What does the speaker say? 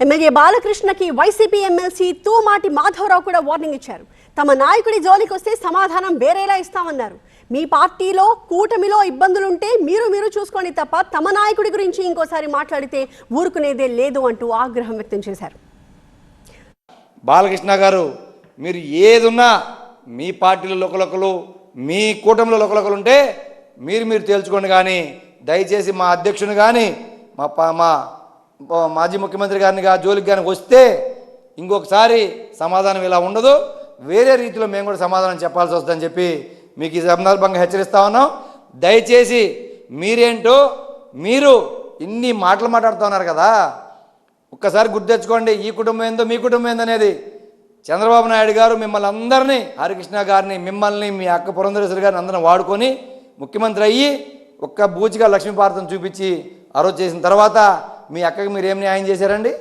MLA బాలకృష్ణకి YCP MLC Tumati Madhavarao కూడా warning ఇచ్చారు. తమ నాయకుడి జోలికి వస్తే సమాధానం వేరేలా ఇస్తామన్నారు. మీ పార్టీలో కూటమిలో ఇబ్బందులుంటే మీరు చూసుకోండి తప్ప తమ నాయకుడి గురించి ఇంకోసారి మాట్లాడితే ఊరుకునేదే లేదు అంటూ ఆగ్రహం వ్యక్తం చేశారు. బాలకృష్ణ గారు, మీరు ఏదున్నా మీ పార్టీలో లోకలొకలు, మీ కూటమిలో లోకలొకలు ఉంటే మీరు తేల్చుకోండి. కానీ దయచేసి మా అధ్యక్షుని కానీ మా మాజీ ముఖ్యమంత్రి గారిని జోలికి కానీ వస్తే ఇంకొకసారి సమాధానం ఇలా ఉండదు, వేరే రీతిలో మేము కూడా సమాధానం చెప్పాల్సి వస్తుందని చెప్పి మీకు ఈ సందర్భంగా హెచ్చరిస్తా ఉన్నాం. దయచేసి మీరేంటో మీరు ఇన్ని మాటలు మాట్లాడుతూ ఉన్నారు కదా, ఒక్కసారి గుర్తు తెచ్చుకోండి. ఈ కుటుంబం ఏందో మీ కుటుంబం ఏందనేది. చంద్రబాబు నాయుడు గారు మిమ్మల్ని అందరినీ, హరికృష్ణ గారిని, మిమ్మల్ని, మీ అక్క పురంధరేశ్వరి గారిని అందరిని వాడుకొని ముఖ్యమంత్రి అయ్యి ఒక్క బూచిగా లక్ష్మీపార్వతిని చూపించి ఆ రోజు చేసిన తర్వాత మీ అక్కకి మీరు ఏం న్యాయం చేశారండి?